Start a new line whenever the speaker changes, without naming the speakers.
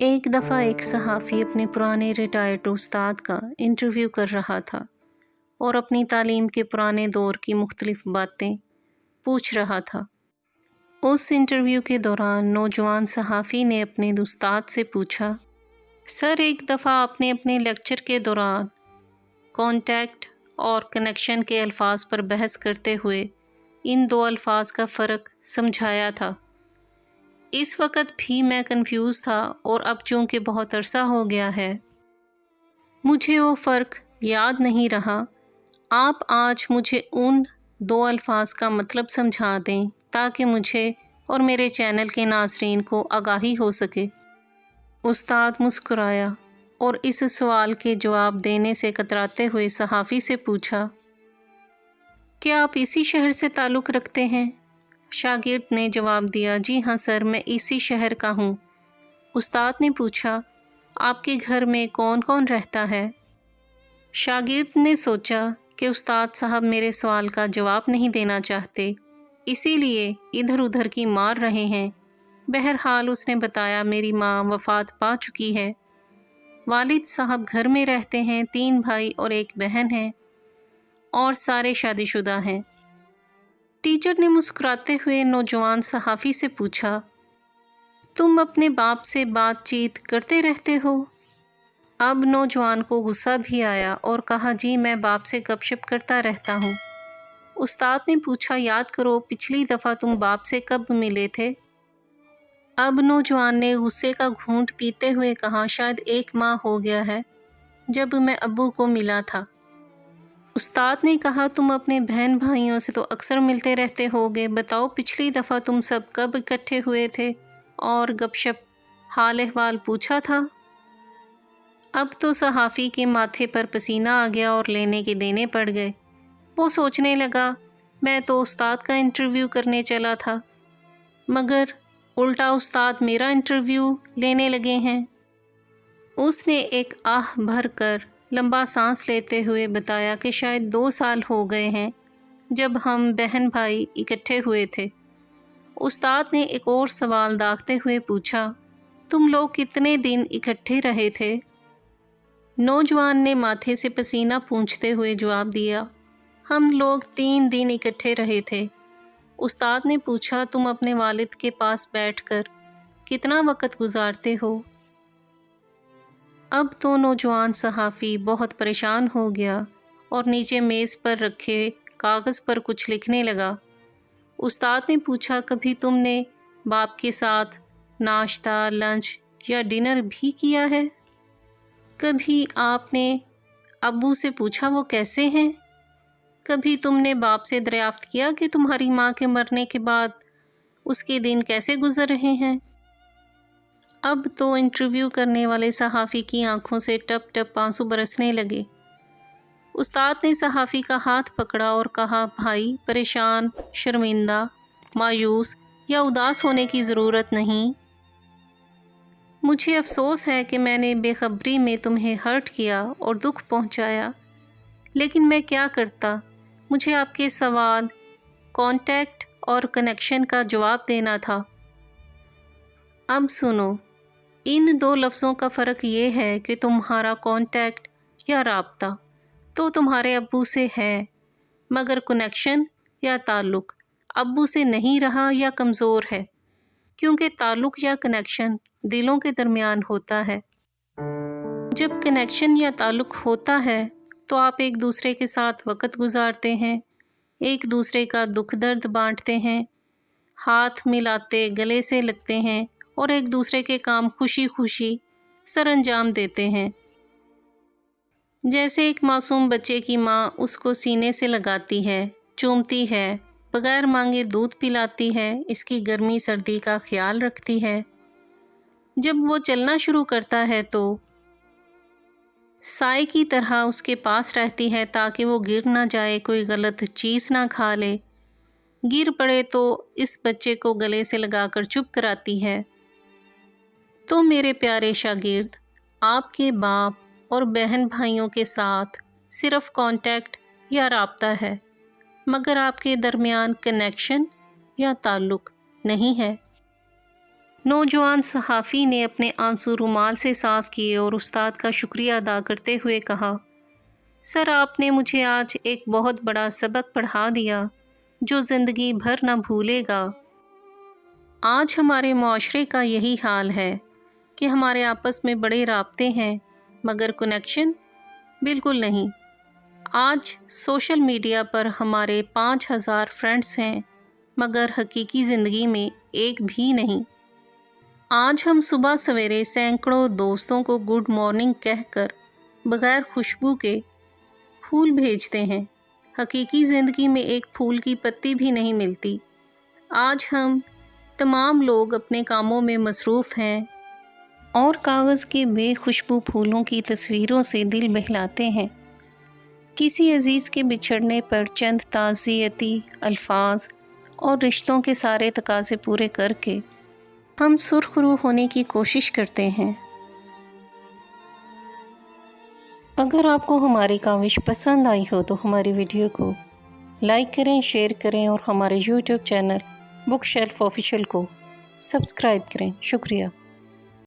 ایک دفعہ ایک صحافی اپنے پرانے ریٹائرڈ استاد کا انٹرویو کر رہا تھا اور اپنی تعلیم کے پرانے دور کی مختلف باتیں پوچھ رہا تھا۔ اس انٹرویو کے دوران نوجوان صحافی نے اپنے استاد سے پوچھا، سر ایک دفعہ آپ نے اپنے لیکچر کے دوران کانٹیکٹ اور کنیکشن کے الفاظ پر بحث کرتے ہوئے ان دو الفاظ کا فرق سمجھایا تھا۔ اس وقت بھی میں کنفیوز تھا اور اب چونکہ بہت عرصہ ہو گیا ہے مجھے وہ فرق یاد نہیں رہا۔ آپ آج مجھے ان دو الفاظ کا مطلب سمجھا دیں تاکہ مجھے اور میرے چینل کے ناظرین کو آگاہی ہو سکے۔ استاد مسکرایا اور اس سوال کے جواب دینے سے کتراتے ہوئے صحافی سے پوچھا، کیا آپ اسی شہر سے تعلق رکھتے ہیں؟ شاگرد نے جواب دیا، جی ہاں سر، میں اسی شہر کا ہوں۔ استاد نے پوچھا، آپ کے گھر میں کون کون رہتا ہے؟ شاگرد نے سوچا کہ استاد صاحب میرے سوال کا جواب نہیں دینا چاہتے، اسی لیے ادھر ادھر کی مار رہے ہیں۔ بہرحال اس نے بتایا، میری ماں وفات پا چکی ہے، والد صاحب گھر میں رہتے ہیں، 3 بھائی اور 1 بہن ہے اور سارے شادی شدہ ہیں۔ ٹیچر نے مسکراتے ہوئے نوجوان صحافی سے پوچھا، تم اپنے باپ سے بات چیت کرتے رہتے ہو؟ اب نوجوان کو غصہ بھی آیا اور کہا، جی میں باپ سے گپ شپ کرتا رہتا ہوں۔ استاد نے پوچھا، یاد کرو پچھلی دفعہ تم باپ سے کب ملے تھے؟ اب نوجوان نے غصے کا گھونٹ پیتے ہوئے کہا، شاید 1 ماہ ہو گیا ہے جب میں ابو کو ملا تھا۔ استاد نے کہا، تم اپنے بہن بھائیوں سے تو اکثر ملتے رہتے ہوگے، بتاؤ پچھلی دفعہ تم سب کب اکٹھے ہوئے تھے اور گپ شپ حال احوال پوچھا تھا؟ اب تو صحافی کے ماتھے پر پسینہ آ گیا اور لینے کے دینے پڑ گئے۔ وہ سوچنے لگا، میں تو استاد کا انٹرویو کرنے چلا تھا مگر الٹا استاد میرا انٹرویو لینے لگے ہیں۔ اس نے ایک آہ بھر کر لمبا سانس لیتے ہوئے بتایا کہ شاید 2 سال ہو گئے ہیں جب ہم بہن بھائی اکٹھے ہوئے تھے۔ استاد نے ایک اور سوال داغتے ہوئے پوچھا، تم لوگ کتنے دن اکٹھے رہے تھے؟ نوجوان نے ماتھے سے پسینہ پونچھتے ہوئے جواب دیا، ہم لوگ 3 دن اکٹھے رہے تھے۔ استاد نے پوچھا، تم اپنے والد کے پاس بیٹھ کر کتنا وقت گزارتے ہو؟ اب تو نوجوان صحافی بہت پریشان ہو گیا اور نیچے میز پر رکھے کاغذ پر کچھ لکھنے لگا۔ استاد نے پوچھا، کبھی تم نے باپ کے ساتھ ناشتہ، لنچ یا ڈنر بھی کیا ہے؟ کبھی آپ نے ابو سے پوچھا وہ کیسے ہیں؟ کبھی تم نے باپ سے دریافت کیا کہ تمہاری ماں کے مرنے کے بعد اس کے دن کیسے گزر رہے ہیں؟ اب تو انٹرویو کرنے والے صحافی کی آنکھوں سے ٹپ ٹپ آنسو برسنے لگے۔ استاد نے صحافی کا ہاتھ پکڑا اور کہا، بھائی پریشان، شرمندہ، مایوس یا اداس ہونے کی ضرورت نہیں۔ مجھے افسوس ہے کہ میں نے بے خبری میں تمہیں ہرٹ کیا اور دکھ پہنچایا، لیکن میں کیا کرتا، مجھے آپ کے سوال کانٹیکٹ اور کنیکشن کا جواب دینا تھا۔ اب سنو، ان 2 لفظوں کا فرق یہ ہے کہ تمہارا کانٹیکٹ یا رابطہ تو تمہارے ابو سے ہے مگر کنیکشن یا تعلق ابو سے نہیں رہا یا کمزور ہے، کیونکہ تعلق یا کنیکشن دلوں کے درمیان ہوتا ہے۔ جب کنیکشن یا تعلق ہوتا ہے تو آپ ایک دوسرے کے ساتھ وقت گزارتے ہیں، ایک دوسرے کا دکھ درد بانٹتے ہیں، ہاتھ ملاتے گلے سے لگتے ہیں اور ایک دوسرے کے کام خوشی خوشی سر انجام دیتے ہیں۔ جیسے ایک معصوم بچے کی ماں اس کو سینے سے لگاتی ہے، چومتی ہے، بغیر مانگے دودھ پلاتی ہے، اس کی گرمی سردی کا خیال رکھتی ہے۔ جب وہ چلنا شروع کرتا ہے تو سائے کی طرح اس کے پاس رہتی ہے تاکہ وہ گر نہ جائے، کوئی غلط چیز نہ کھا لے، گر پڑے تو اس بچے کو گلے سے لگا کر چپ کراتی ہے۔ تو میرے پیارے شاگرد، آپ کے باپ اور بہن بھائیوں کے ساتھ صرف کانٹیکٹ یا رابطہ ہے مگر آپ کے درمیان کنیکشن یا تعلق نہیں ہے۔ نوجوان صحافی نے اپنے آنسو رومال سے صاف کیے اور استاد کا شکریہ ادا کرتے ہوئے کہا، سر آپ نے مجھے آج ایک بہت بڑا سبق پڑھا دیا جو زندگی بھر نہ بھولے گا۔ آج ہمارے معاشرے کا یہی حال ہے کہ ہمارے آپس میں بڑے رابطے ہیں مگر کنیکشن بالکل نہیں۔ آج سوشل میڈیا پر ہمارے 5000 فرینڈز ہیں مگر حقیقی زندگی میں ایک بھی نہیں۔ آج ہم صبح سویرے سینکڑوں دوستوں کو گڈ مارننگ کہہ کر بغیر خوشبو کے پھول بھیجتے ہیں، حقیقی زندگی میں ایک پھول کی پتی بھی نہیں ملتی۔ آج ہم تمام لوگ اپنے کاموں میں مصروف ہیں اور کاغذ کے بے خوشبو پھولوں کی تصویروں سے دل بہلاتے ہیں۔ کسی عزیز کے بچھڑنے پر چند تعزیتی الفاظ اور رشتوں کے سارے تقاضے پورے کر کے ہم سرخ روح ہونے کی کوشش کرتے ہیں۔ اگر آپ کو ہماری کاوش پسند آئی ہو تو ہماری ویڈیو کو لائک کریں، شیئر کریں اور ہمارے YouTube channel book shelf official کو سبسکرائب کریں۔ شکریہ۔